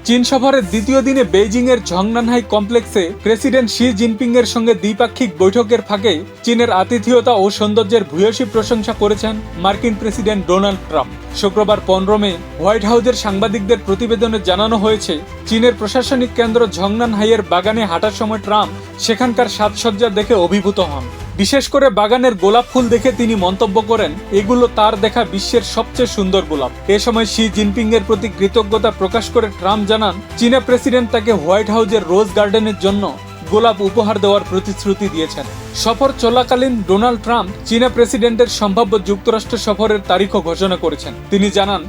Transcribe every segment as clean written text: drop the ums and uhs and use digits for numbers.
চীন সফরের দ্বিতীয় দিনে বেইজিংয়ের ঝংনানহাই কমপ্লেক্সে প্রেসিডেন্ট শি জিনপিংয়ের সঙ্গে দ্বিপাক্ষিক বৈঠকের ফাঁকে চীনের আতিথেয়তা ও সৌন্দর্যের ভূয়সী প্রশংসা করেছেন মার্কিন প্রেসিডেন্ট ডোনাল্ড ট্রাম্প। শুক্রবার 15 মে হোয়াইট হাউসের সাংবাদিকদের প্রতিবেদনে জানানো হয়েছে, চীনের প্রশাসনিক কেন্দ্র ঝংনানহাইয়ের বাগানে হাঁটার সময় ট্রাম্প সেখানকার সাজসজ্জা দেখে অভিভূত হন। বিশেষ করে বাগানের গোলাপ ফুল দেখে তিনি মন্তব্য করেন, এগুলো তার দেখা বিশ্বের সবচেয়ে সুন্দর গোলাপ। এ সময় শি জিনপিং এর প্রতি কৃতজ্ঞতা প্রকাশ করে ট্রাম্প জানান, চীনা প্রেসিডেন্ট তাকে হোয়াইট হাউসের রোজ গার্ডেনের জন্য গোলাপ উপহার দেওয়ার প্রতিশ্রুতি দিয়েছেন। সফর চলাকালীন ডোনাল্ড ট্রাম্প চীনা প্রেসিডেন্টের সম্ভাব্য যুক্তরাষ্ট্র সফরের তারিখও ঘোষণা করেছেন। তিনি জানান,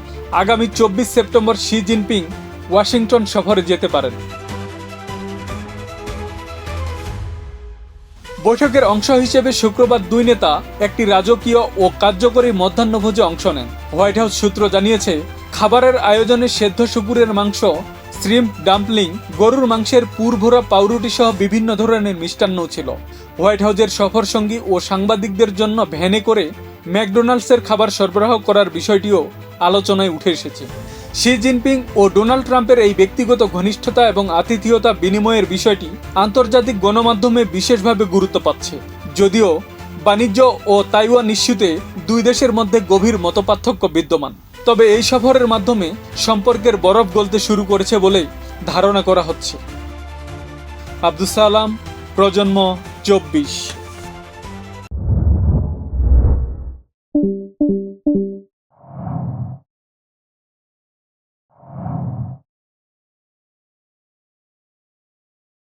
আগামী 24 সেপ্টেম্বর শি জিনপিং ওয়াশিংটন সফরে যেতে পারেন। বৈঠকের অংশ হিসেবে শুক্রবার দুই নেতা একটি রাজকীয় ও কার্যকরী মধ্যাহ্নভোজে অংশ নেন। হোয়াইট হাউস সূত্র জানিয়েছে, খাবারের আয়োজনে সেদ্ধ শুকুরের মাংস, শ্রিম্প ডাম্পলিং, গরুর মাংসের পুরভরা পাউরুটি সহ বিভিন্ন ধরনের মিষ্টান্নও ছিল। হোয়াইট হাউসের সফরসঙ্গী ও সাংবাদিকদের জন্য ভ্যানে করে ম্যাকডোনাল্ডসের খাবার সরবরাহ করার বিষয়টিও আলোচনায় উঠে এসেছে। শি জিনপিং ও ডোনাল্ড ট্রাম্পের এই ব্যক্তিগত ঘনিষ্ঠতা এবং আতিথেয়তা বিনিময়ের বিষয়টি আন্তর্জাতিক গণমাধ্যমে বিশেষভাবে গুরুত্ব পাচ্ছে। যদিও বাণিজ্য ও তাইওয়ান ইস্যুতে দুই দেশের মধ্যে গভীর মতপার্থক্য বিদ্যমান, তবে এই সফরের মাধ্যমে সম্পর্কের বরফ গলতে শুরু করেছে বলে ধারণা করা হচ্ছে। আব্দুস সালাম, প্রজন্ম 24।